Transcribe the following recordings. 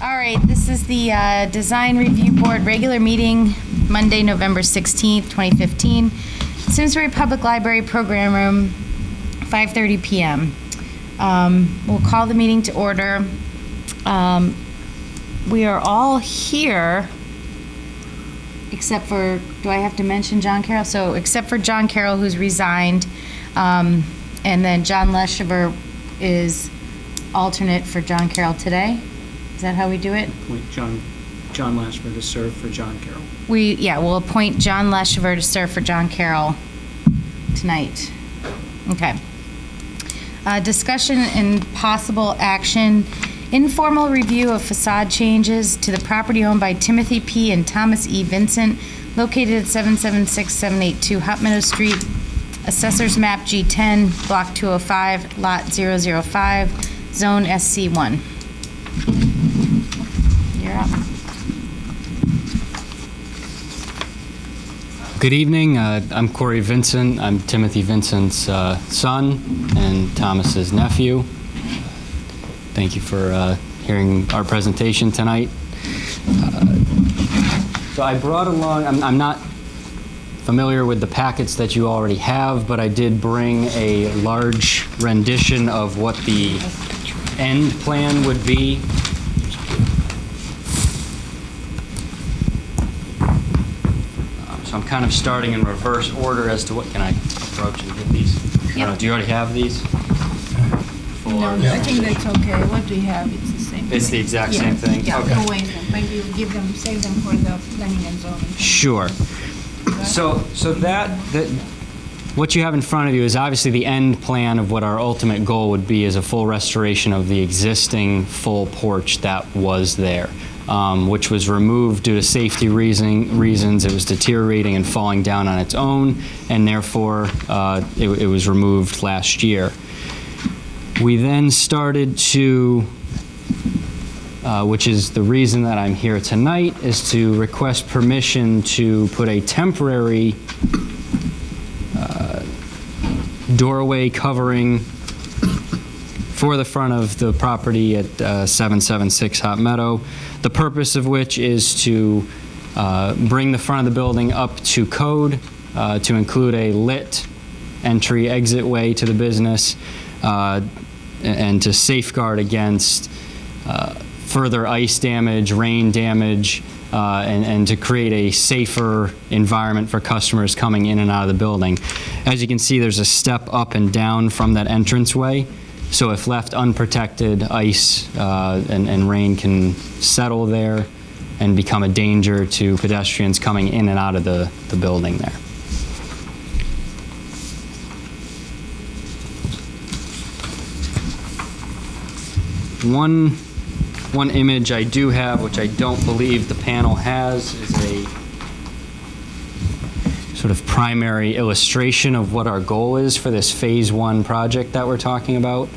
All right, this is the Design Review Board regular meeting, Monday, November 16th, 2015. Simsbury Public Library Program Room, 5:30 p.m. We'll call the meeting to order. We are all here, except for, do I have to mention John Carroll? So, except for John Carroll, who's resigned, and then John Leshever is alternate for John Carroll today. Is that how we do it? Appoint John Leshever to serve for John Carroll. We'll appoint John Leshever to serve for John Carroll tonight. Okay. Discussion and possible action. Informal review of facade changes to the property owned by Timothy P. and Thomas E. Vincent, located at 776-782 Hot Meadow Street, Assessor's Map G10, Block 205, Lot 005, Zone SC1. You're up. Good evening. I'm Corey Vincent. I'm Timothy Vincent's son and Thomas's nephew. Thank you for hearing our presentation tonight. So I brought along, I'm not familiar with the packets that you already have, but I did bring a large rendition of what the end plan would be. So I'm kind of starting in reverse order as to what can I approach and get these. Yep. Do you already have these? No, I think that's okay. What we have, it's the same. It's the exact same thing? Yeah, Okay. no ways. Maybe you save them for the planning and zoning. Sure. So that what you have in front of you is obviously the end plan of what our ultimate goal would be, is a full restoration of the existing full porch that was there, which was removed due to safety reasons. It was deteriorating and falling down on its own, and therefore it was removed last year. We then started to, which is the reason that I'm here tonight, is to request permission to put a temporary doorway covering for the front of the property at 776 Hot Meadow, the purpose of which is to bring the front of the building up to code, to include a lit entry-exit way to the business, and to safeguard against further ice damage, rain damage, and to create a safer environment for customers coming in and out of the building. As you can see, there's a step up and down from that entranceway, so if left unprotected, ice and rain can settle there and become a danger to pedestrians coming in and out of the building there. One image I do have, which I don't believe the panel has, is a sort of primary illustration of what our goal is for this phase 1 project that we're talking about,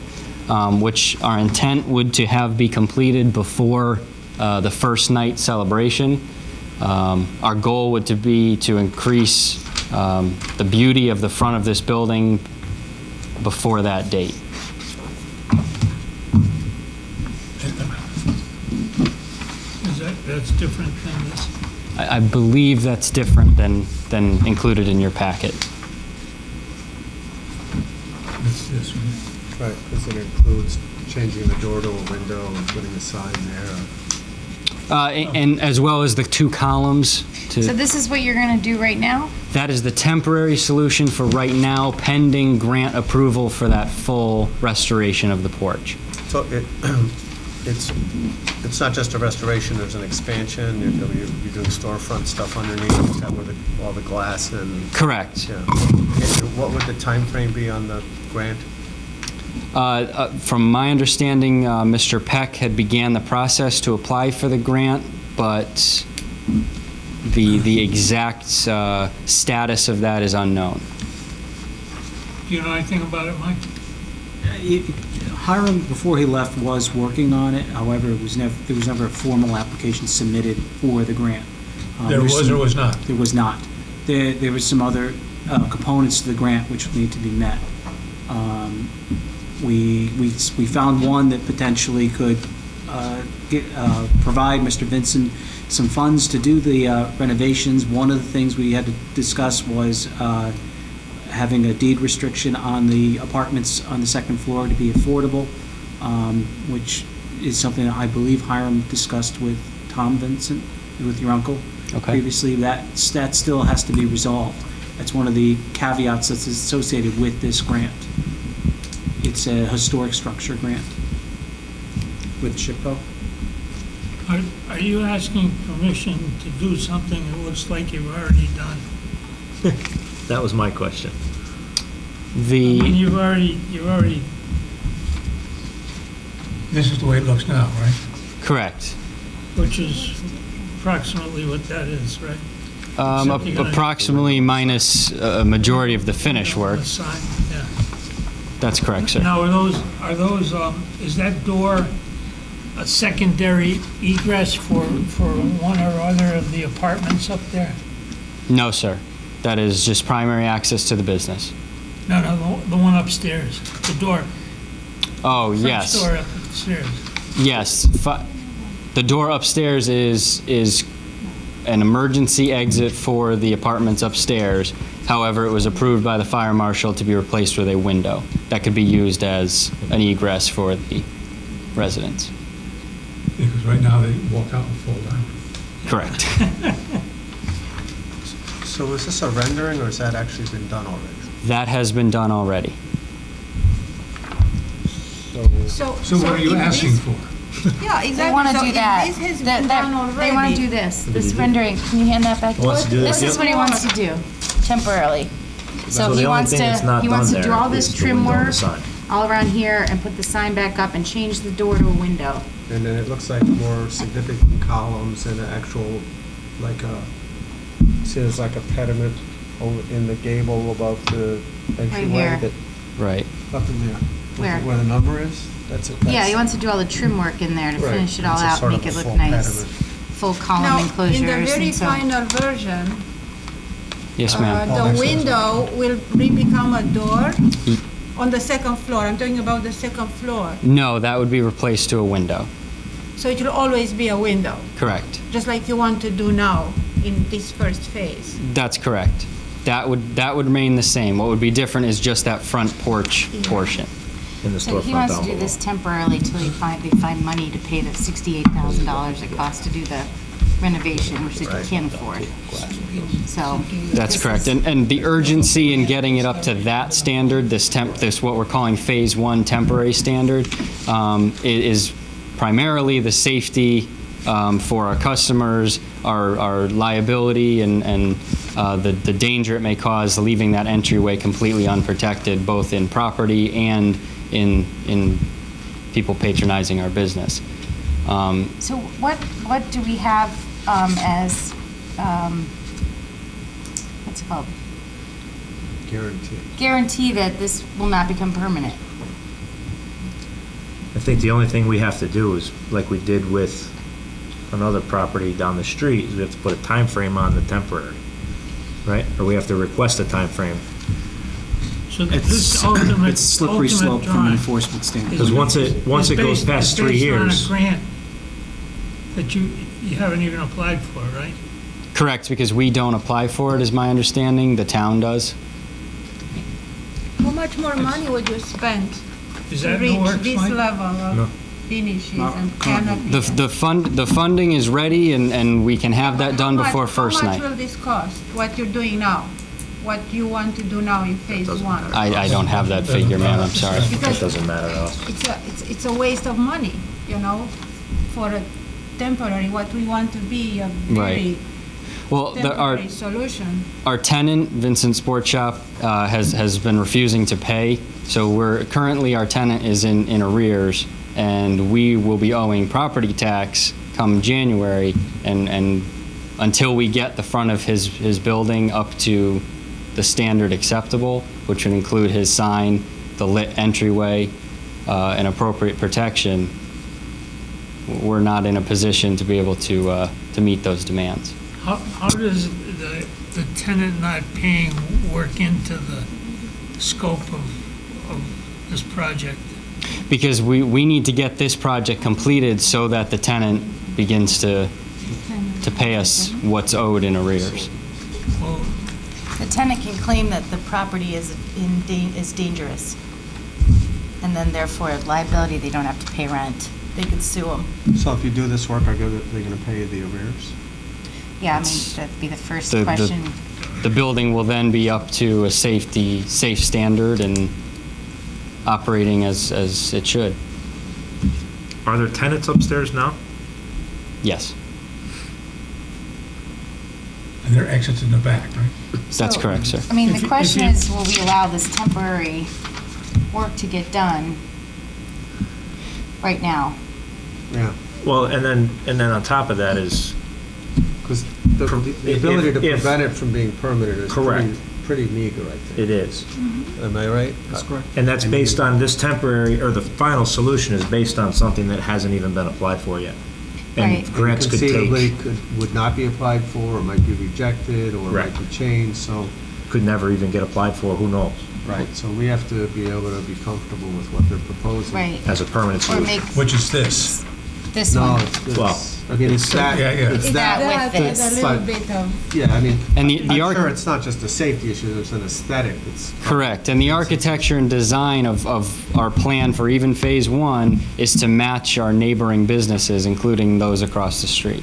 which our intent would to have be completed before the first night celebration. Our goal would to be to increase the beauty of the front of this building before that date. That's different than this? I believe that's different than included in your packet. It's this one. Right, because it includes changing the door to a window and putting a sign there. And as well as the 2 columns. So this is what you're going to do right now? That is the temporary solution for right now, pending grant approval for that full restoration of the porch. So it's not just a restoration, there's an expansion, you're doing storefront stuff underneath, is that where all the glass and... Correct. Yeah. And what would the time frame be on the grant? From my understanding, Mr. Peck had began the process to apply for the grant, but the exact status of that is unknown. Do you know anything about it, Mike? Hiram, before he left, was working on it. However, there was never a formal application submitted for the grant. There was or was not? There was not. There was some other components to the grant which need to be met. We found one that potentially could provide Mr. Vincent some funds to do the renovations. One of the things we had to discuss was having a deed restriction on the apartments on the second floor to be affordable, which is something that I believe Hiram discussed with Tom Vincent, with your uncle previously. That still has to be resolved. That's one of the caveats that's associated with this grant. It's a historic structure grant with SHPO. Are you asking permission to do something that looks like you've already done? That was my question. I mean, you've already, this is the way it looks now, right? Correct. Which is approximately what that is, right? Except you're gonna- Approximately minus a majority of the finish On work. the side, yeah. That's correct, sir. Now, are those, is that door a secondary egress for one or other of the apartments up there? No, sir. That is just primary access to the business. No, the one upstairs, the door. Oh, French yes. door upstairs. Yes. The door upstairs is an emergency exit for the apartments upstairs. However, it was approved by the fire marshal to be replaced with a window that could be used as an egress for the residents. Because right now they walk out and fall down. Correct. So is this a rendering, or has that actually been done already? That has been done already. So what are you if asking this- for? Yeah, exactly. They want to So do if that. This has That- been that- done already. They want to do this rendering. Can you hand that back to Wants us? to do This this, is yep. what he wants to do temporarily. So the he only wants thing that's not he wants done to do there all this is the trim window and the work sign. all around here and put the sign back up and change the door to a window. And then it looks like more significant columns and an actual, like a, see, there's like a pediment over in the gable above the entryway. here. that- Right. Up in there. Where? Where the number is? That's it. Yeah, he wants to do all the trim work in there to Right. finish it all It's a out, sort of make a it look full nice. pediment. Full column Now, enclosures in the very and so. final version, Yes, ma'am. the window will become a door on the second floor. I'm talking about the second floor. No, that would be replaced to a window. So it will always be a window, Correct. just like you want to do now in this first phase. That's correct. That would remain the same. What would be different is just that front porch portion. In the So he storefront wants down to do below. this temporarily till they find money to pay the $68,000 it costs to do the renovation, which they can't afford. So. That's this correct. is- And the urgency in getting it up to that standard, this what we're calling Phase 1 temporary standard, is primarily the safety for our customers, our liability, and the danger it may cause leaving that entryway completely unprotected, both in property and in people patronizing our business. So what do we have as, what's it called? Guaranteed. Guarantee that this will not become permanent? I think the only thing we have to do is, like we did with another property down the street, is we have to put a time frame on the temporary, right? Or we have to request a time frame. So this ultimate, It's slippery slope from an drawing enforcement standpoint. Because once it goes past 3 years. It's based on a grant that you haven't even applied for, right? Correct, because we don't apply for it, is my understanding. The town does. How much more money would you spend Is to that in the reach works, this Mike? level No. of finishes Not and currently. canopy? The funding is ready, and we can have that done before first How night. much will this cost, what you're doing now? What you want to do now in phase doesn't 1? matter. I don't have that figure, ma'am, I'm sorry. That Because doesn't matter to us. it's a waste of money, you know, for a temporary, what we want to be a very Well, temporary solution. our tenant, Vincent Sports Shop, has been refusing to pay. So currently our tenant is in arrears, and we will be owing property tax come January, and until we get the front of his building up to the standard acceptable, which would include his sign, the lit entryway, and appropriate protection, we're not in a position to be able to meet those demands. How does the tenant not paying work into the scope of this project? because we need to get this project completed so that the tenant begins to pay us what's owed in arrears. Well, The tenant can claim that the property is dangerous, and then therefore liability, they don't have to pay rent. They could sue them. So if you do this work, are they gonna pay you the arrears? Yeah, I mean, It's- that'd be the first the- question. The building will then be up to a safe standard and operating as it should. Are there tenants upstairs now? Yes, And there are exits in the back, right? that's So, correct, sir. I mean, If the you- question if you- is, will we allow this temporary work to get done right now? Yeah, Well, and then on top of that is, because the ability to If- prevent it from being permanent is Correct. pretty meager, I think. it is. Am I right? That's correct. And that's based on this temporary, or the final solution is based on something that hasn't even been applied for yet. And Right. grants could Conceivably take, would not be applied for, or might be rejected, or Right. might be changed, so, could never even get applied for, who knows, right, so we have to be able to be comfortable with what they're proposing. Right. as a permanent Or solution. make Which is this. this No, one. Well, I mean, it's that, Yeah, yeah. it's Is that. that with That's this? a little But- bit of, Yeah, I mean, And the I'm sure arch- it's not just a safety issue, there's an aesthetic, it's. Correct, and the architecture and design of our plan for even Phase 1 is to match our neighboring businesses, including those across the street.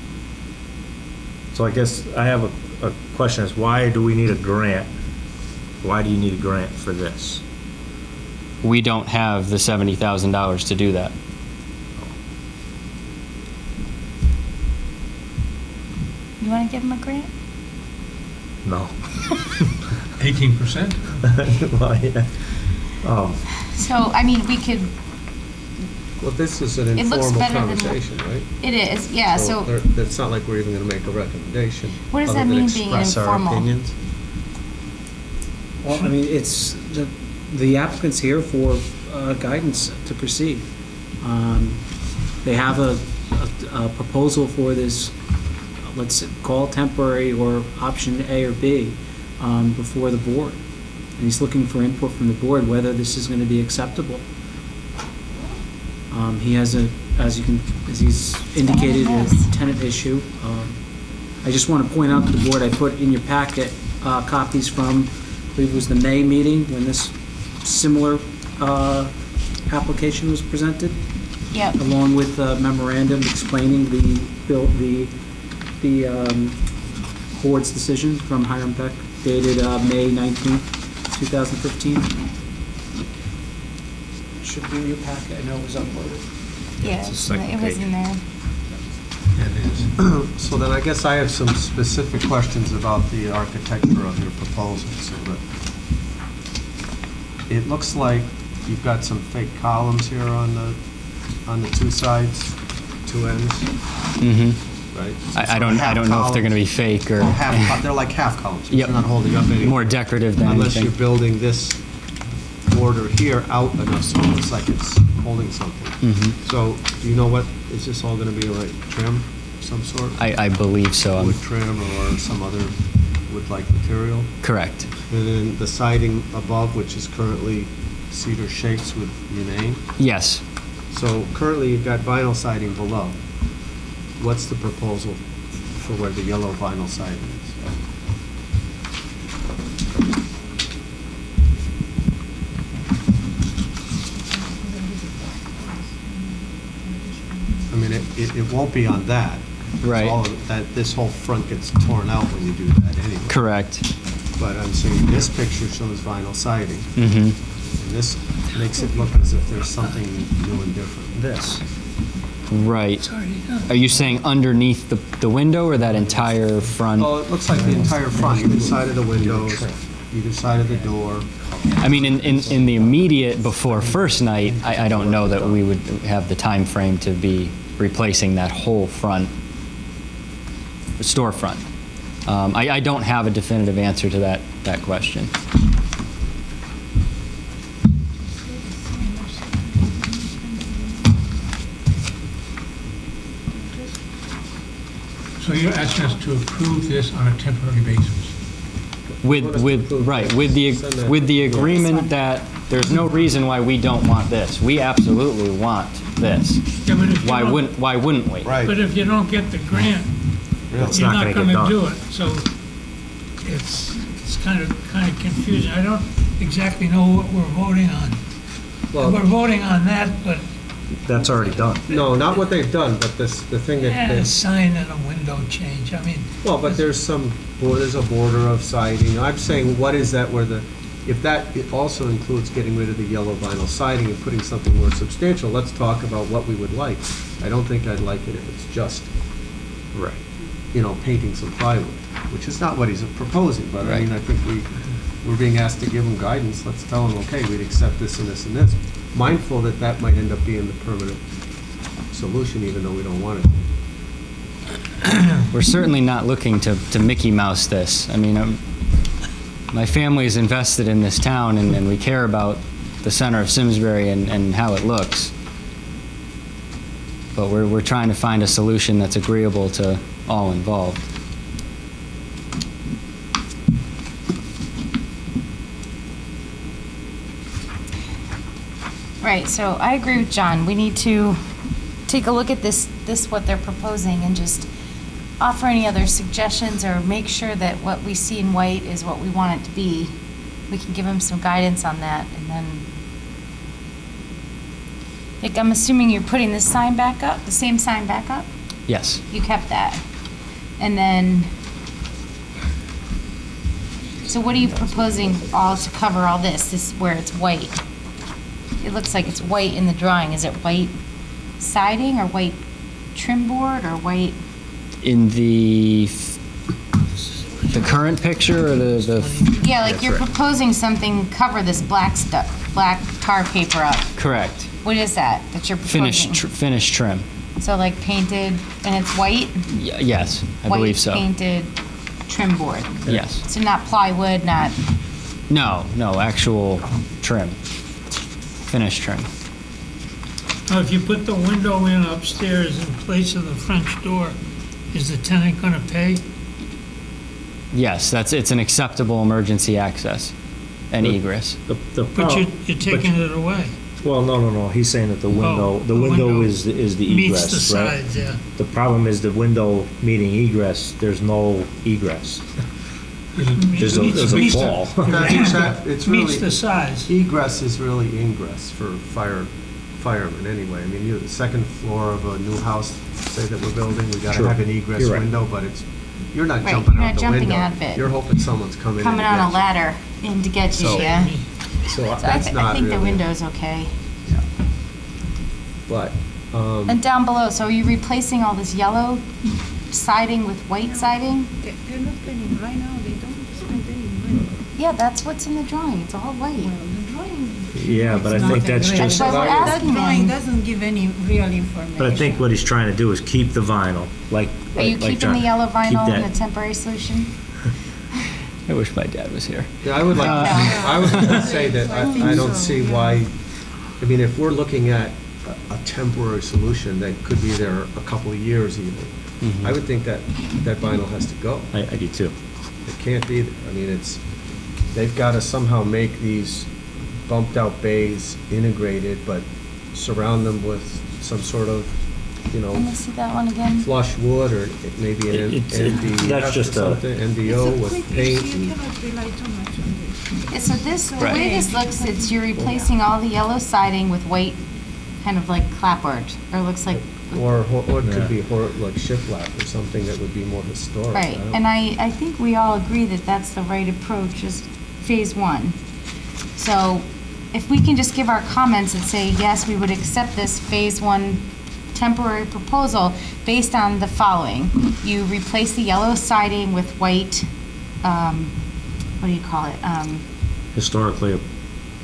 So I guess I have a question is, why do we need a grant? Why do you need a grant for this? We don't have the $70,000 to do that. You want to give them a grant? No. 18%? Well, yeah. So, I mean, we could, Well, this is an It looks informal better than what- conversation, right? it is, yeah, so It's not like we're even gonna make a recommendation. What does other that than mean, being express our informal? opinions. Well, I mean, it's, the applicant's here for guidance to proceed. They have a proposal for this, let's call it temporary or option A or B, before the board. And he's looking for input from the board whether this is going to be acceptable. He has as he's indicated, a tenant issue. I just want to point out to the board, I put in your packet copies from, I believe it was the May meeting when this similar application was presented, yep, along with a memorandum explaining the board's decision from Hiram Peck dated May 19th, 2015. Should be in your packet, I know it was uploaded. yeah, It's the second it was page. in there. Yeah, it is. So then I guess I have some specific questions about the architecture of your proposal, so that it looks like you've got some fake columns here on the two sides, two ends, Mm-hmm. right? I don't know if they're going to be fake or Well, they're like half columns, Yep. you're not holding up anything. more decorative than Unless you're anything. building this border here out enough so it looks like it's holding something. Mhm. So, do you know what, is this all gonna be like trim of some sort? I believe so. Wood trim or some other wood-like material? Correct. And then the siding above, which is currently cedar shakes, would remain? Yes. So currently you've got vinyl siding below. What's the proposal for where the yellow vinyl siding is? I mean, it won't be on that. Right. All of that, this whole front gets torn out when you do that anyway. Correct. But I'm saying this picture shows vinyl siding, Mm-hmm. and this makes it look as if there's something new and different. This. Right. Are you saying underneath the window or that entire front? Oh, it looks like the entire front, either side of the windows, either side of the door. I mean, in the immediate before first night, I don't know that we would have the time frame to be replacing that whole front storefront. I don't have a definitive answer to that question. So you're asking us to approve this on a temporary basis? With the agreement that There's no reason why we don't want this. We absolutely want this. Yeah, but if you don't- Why wouldn't we? Right. But if you don't get the grant, It's you're not not gonna gonna get done. do it, so it's kind of confusing. I don't exactly know what we're voting on. Well, We're voting on that, but That's already done. no, not what they've done, but the thing that, a sign and a window change, I mean, well, but there's a border of siding. I'm saying, what is that where if that it also includes getting rid of the yellow vinyl siding and putting something more substantial, let's talk about what we would like. I don't think I'd like it if it's just, Right. painting some plywood, which is not what he's proposing, but I mean, Right. I think we're being asked to give him guidance. Let's tell him, okay, we'd accept this and this and this. Mindful that might end up being the permanent solution, even though we don't want it. We're certainly not looking to Mickey Mouse this. I mean, my family is invested in this town, and we care about the center of Simsbury and how it looks. But we're trying to find a solution that's agreeable to all involved. Right, so I agree with John. We need to take a look at this, what they're proposing, and just offer any other suggestions, or make sure that what we see in white is what we want it to be. We can give them some guidance on that, and then, like, I'm assuming you're putting this sign back up, the same sign back up? Yes. You kept that. And then, so what are you proposing all to cover all this where it's white? It looks like it's white in the drawing. Is it white siding or white trim board or white? In the current picture or the Yeah, like you're proposing something, cover this black stuff, black tar paper up. correct What is that you're proposing? finished trim? So like painted, and it's white? Yes, I believe so. White painted trim board. Yes. So not plywood, not, No, actual trim. Finished trim. now if you put the window in upstairs in place of the French door, is the tenant gonna pay? Yes, it's an acceptable emergency access and egress. But you're taking it away. Well, no, he's saying that the window, the window is the Meets egress, the right? sides, yeah. The problem is the window meeting egress, there's no egress. There's a Meets the- wall. It's Meets really, the size. egress is really ingress for firemen anyway. I mean, the second floor of a new house, say that we're building, we gotta Sure. have an egress You're right. window, but you're not Right, jumping you're out not the jumping window. out of it. You're hoping someone's coming in coming to on a get you. ladder in to get you, So- yeah. So So I that's not think the really- window's okay. But, And down below, so are you replacing all this yellow siding with white siding? They're not spending, right now, they don't spend any money. Yeah, that's what's in the drawing, it's all white. Well, the drawing. Yeah, but I It's think not that's great. just, That's why we're That asking drawing him. doesn't give any real information. but I think what he's trying to do is keep the vinyl, like. Are you like keeping John- the yellow keep vinyl in that- the temporary solution? I wish my dad was here. yeah, I would like, I was gonna say that I think I don't so, see yeah. why, I mean, if we're looking at a temporary solution that could be there a couple of years even, I would think that vinyl has to go. I do too. It can't be, I mean, they've got to somehow make these bumped out bays integrated, but surround them with some sort of, Let me see that one again. flush wood or maybe an It's- NDF that's or just a- something, NDO It's a with quick paint. issue. You and- cannot rely too much on this. Yeah, so this, the way Right. this looks, it's you're replacing all the yellow siding with white, kind of like clapboard, or it looks like, Or it Yeah. could be like shiplap or something that would be more historic. right. don't- And I think we all agree that that's the right approach, is phase one. So if we can just give our comments and say, yes, we would accept this phase one temporary proposal based on the following. You replace the yellow siding with white, what do you call it? Historically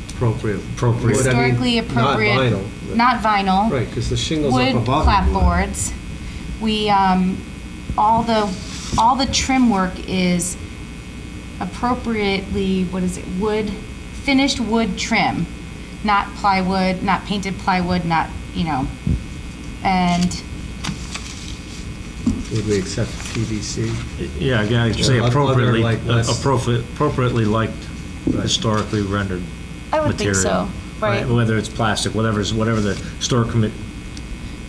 Appropriate. appropriate. Wood, I mean, Historically appropriate. Not vinyl. Not vinyl. Right, because the shingles up Wood above. clapboards. We, all the trim work is appropriately, finished wood trim, not plywood, not painted plywood, not, and, Would we accept PVC? Yeah, again, I'd say Or other, appropriately, like, less- appropriately like Right. historically rendered. I would think material. so, right. Whether it's plastic, whatever the store commit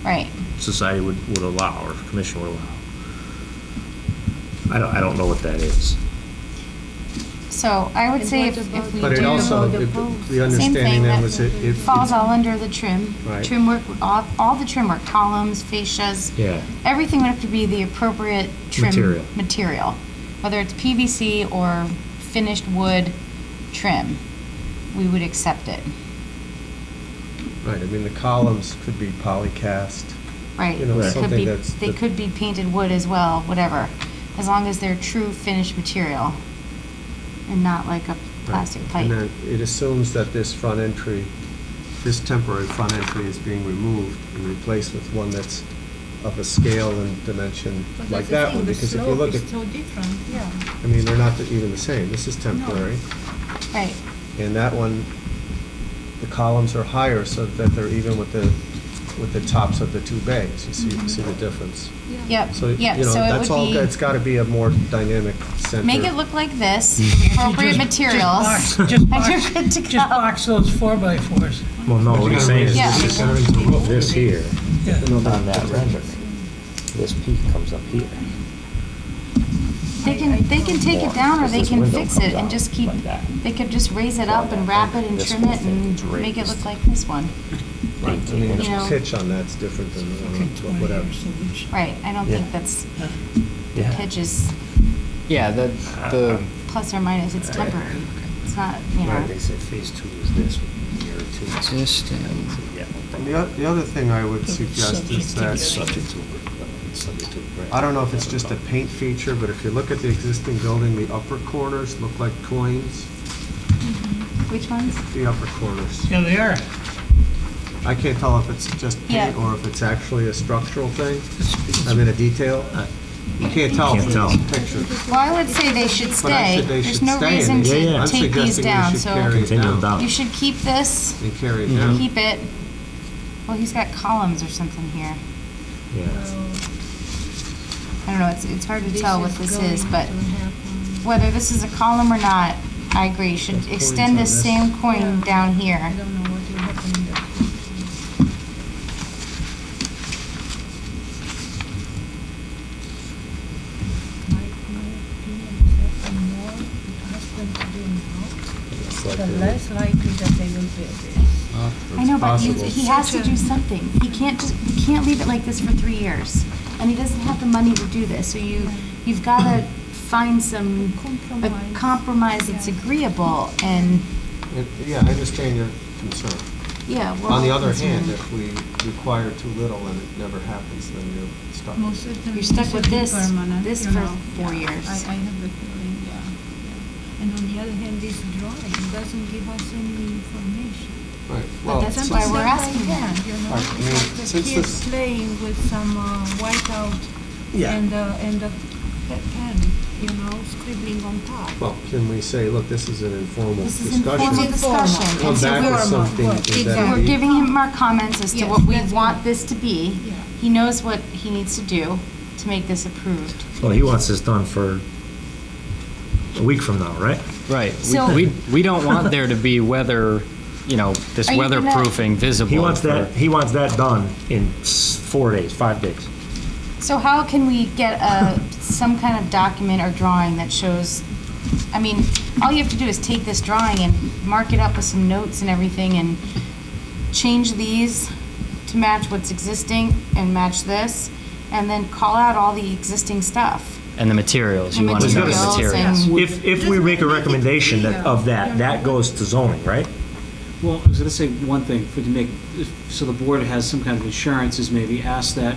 Right. society would allow, or commission would allow. I don't know what that is. So I would And say what if about we But it do, also, the if- post? the understanding thing, then that was it falls all under the trim. Right. Trim work, all the trim work, columns, fascias, Yeah. everything would have to be the appropriate trim Material. material, whether it's PVC or finished wood trim, we would accept it. Right, I mean, the columns could be polycast. Right. You know, They could something be- that's- They could be painted wood as well, whatever, as long as they're true finished material and not like a plastic pipe. And then it assumes that this front entry, this temporary front entry is being removed and replaced with one that's of a scale and dimension But like that's the that thing, one, the because if you slope look is at, so different, yeah. I mean, they're not even the same. This is temporary. Right. And that one, the columns are higher so that they're even with the tops of the two bays. You see the difference. Yep, So, yep, you know, so it that's would all, be, it's got to be a more dynamic center. make it look like this, appropriate materials, and Just you're good to Just go. box those 4x4s. Well, no, what he's saying is Yeah. this here, Yeah. on that rendering, this peak comes up here. They can take it down or Because they this can window fix it comes and out just keep, like that. they could just raise it up and wrap it and This trim whole it thing and is make it raised. look like this one. Right, I mean, You know. the pitch on that's different than whatever. Right, I don't Yeah. think that's, Yeah. pitch is Yeah, the plus or minus, it's temporary. It's not, you know. Right, they said phase 2 is this, year 2. existing. Yeah. And the other thing I would suggest is that, Subject to, subject to. I don't know if it's just a paint feature, but if you look at the existing building, the upper corners look like coins, Which ones? the upper corners. Yeah, they are. I can't tell if it's just paint Yeah. or if it's actually a structural thing, I mean, a detail. You can't tell Can't from tell. this picture. Well, I would say they should But I stay. said they There's should no stay, reason and Yeah, yeah. to I'm take these suggesting down, we should so carry it Continue down down. you should keep this, and carry it down. keep it. Well, he's got columns or something here. Yeah. I don't know, it's hard to tell what this is, but Going to happen. whether this is a column or not, I agree, you should There's coins extend on this this. same coin down I here. don't know what will happen in the future. My opinion is that the more it asks them to do now, the less likely that they will build it. I know, but possible. he has to do something. He can't leave it like this for 3 years. And he doesn't have the money to do this, so you've gotta find a Compromise. compromise that's agreeable and, Yeah, I understand your concern. yeah, we're On the all other hand, concerned. if we require too little and it never happens, then you're stuck. Most certainly You're stuck it with should be this- permanent, this you for know. 4 Yeah, years. I have the feeling, yeah. And on the other hand, this drawing doesn't give us any information. Right, But well, that's since- why we're asking them. them. You know, Right, I mean, it's like the since kids this- playing with some whiteout Yeah. and a pen, you know, scribbling on top. Well, can we say, look, this is an informal This is discussion? informal discussion. Come And so back with we're- something Exactly. that We're we- giving him our comments as to Yes, what we that's want right. this to be. Yeah. He knows what he needs to do to make this approved. Well, he wants this done for a week from now, right? Right. So- We don't want there to be weather, this Are you gonna- weatherproofing visible. He wants for- that, he wants that done in 4 days, 5 days. So how can we get some kind of document or drawing that shows, I mean, all you have to do is take this drawing and mark it up with some notes and everything and change these to match what's existing and match this, and then call out all the existing stuff. And the materials, The you want to know the materials materials. and- If we make a recommendation of that, that goes to zoning, right? Well, I was going to say one thing, so the board has some kind of assurance, is maybe ask that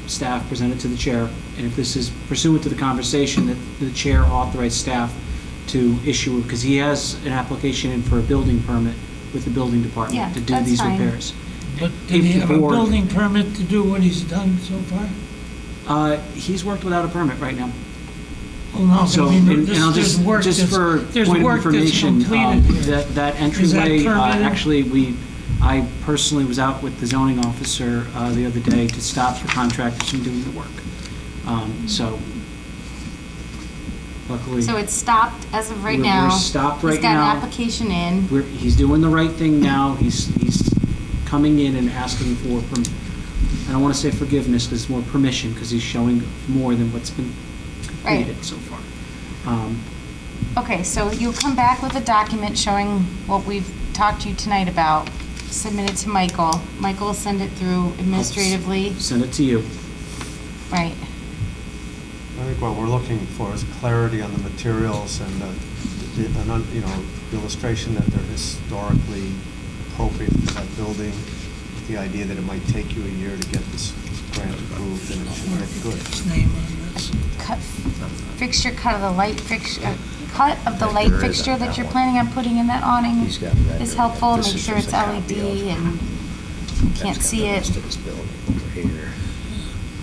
staff present it to the chair, and if this is pursuant to the conversation, that the chair authorize staff to issue, because he has an application in for a building permit with the building Yeah, department to do that's these fine. repairs. But did he If the have a board- building permit to do what he's done so far? He's worked without a permit right now. Well, no, So, I mean, and there's I'll just work for there's point of work that's information, completed here. that Is that entryway, permitted? actually, I personally was out with the zoning officer the other day to stop the contractors from doing the work. So, Luckily. So it's stopped as of right We're now. stopped right He's got an now. application in. He's doing the right thing now. He's coming in and asking for, I don't want to say forgiveness, because it's more permission, because he's showing more than what's been completed so far. Okay, so you'll come back with a document showing what we've talked to you tonight about, submit it to Michael. Michael will send it through administratively, Send it to you. right? I think what we're looking for is clarity on the materials and, illustration that they're historically appropriate for that building, with the idea that it might take you a year to get this grant approved, and it should look good. His name on this. Cut of the light fixture, cut of the light fixture that you're planning on putting in that awning He's got it right is there. helpful. This Make is sure just it's a copy LED of- and you can't That's see got the it. rest of this building over here.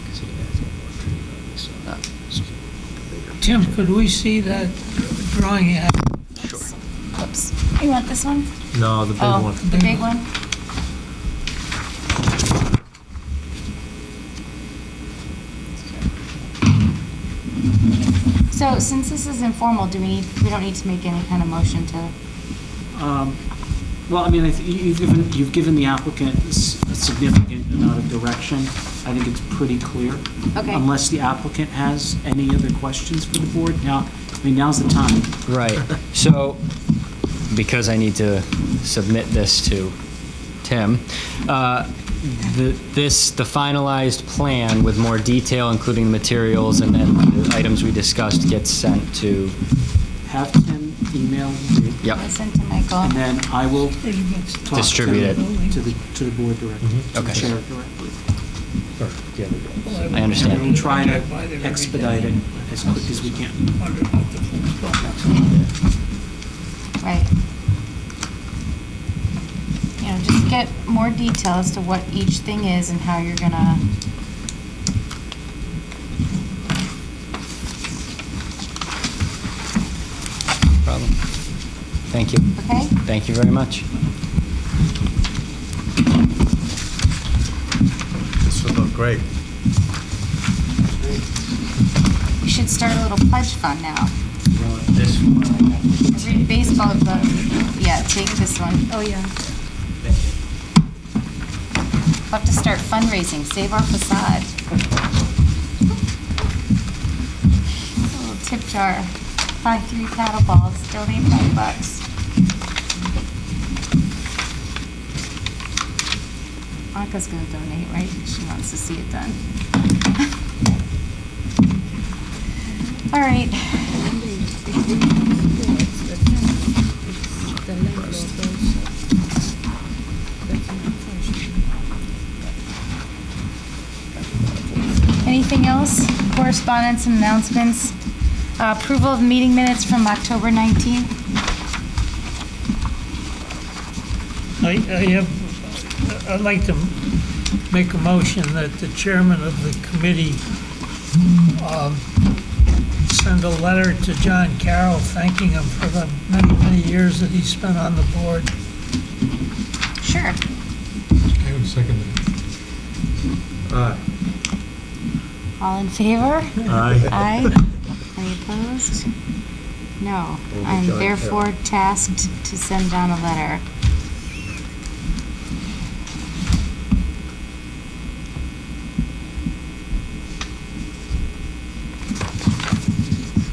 'Cause he has got more trees on this side. It's a bigger Tim, picture. could we see that drawing you have? Oops. You want this one? No, the big Oh, one. the big one? So since this is informal, we don't need to make any kind of motion to, Well, I mean, you've given the applicant a significant amount of direction. I think it's pretty clear. Okay. Unless the applicant has any other questions for the board. Now's the time. Right. So, because I need to submit this to Tim, the finalized plan with more detail, including the materials and then the items we discussed, gets sent to, Have Tim email me, yep, listen to Michael. and then I will Pretty much. talk Distribute it. to the board directly, to the Okay. chair directly. I understand. We'll try to expedite it as quick as we can. Right. Just get more detail as to what each thing is and how you're gonna. problem. Thank you. Okay? Thank you very much. This would look great. You should start a little pledge fund now. This one. Every baseball club, yeah, take this one. Oh, yeah. We'll have to start fundraising, save our facade. A little tip jar, buy 3 paddle balls, donate $5. Anka's gonna donate, right? She wants to see it done. All right. Anything else? Correspondence and announcements? Approval of meeting minutes from October 19th? I'd like to make a motion that the chairman of the committee send a letter to John Carroll thanking him for the many, many years that he spent on the board. Sure. I would second that. All in favor? Aye. Aye. Any opposed? No. Only I'm John therefore tasked to send John a letter.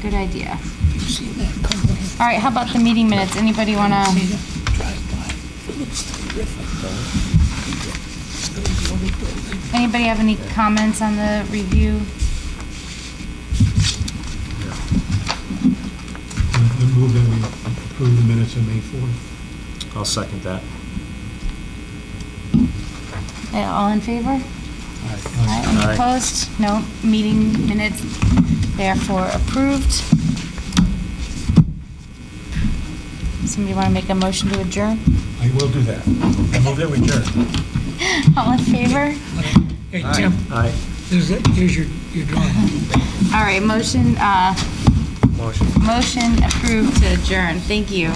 Good idea. You see that? Come on. All right, how about the meeting minutes? Anybody want to? See that? Drive by. It looks terrific. Anybody have any comments on the review? I move that we approve the minutes of May 4th. I'll second that. All in favor? Aye. Any Aye. opposed? No. Meeting minutes therefore approved. Somebody want to make a motion to adjourn? I will do that. I move that we adjourn. All in favor? Hey, Tim, Aye. here's your drawing. All right, motion approved to adjourn. Thank you.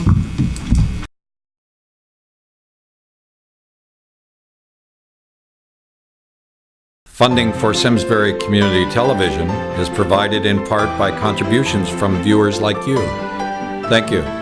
Funding for Simsbury Community Television is provided in part by contributions from viewers like you. Thank you.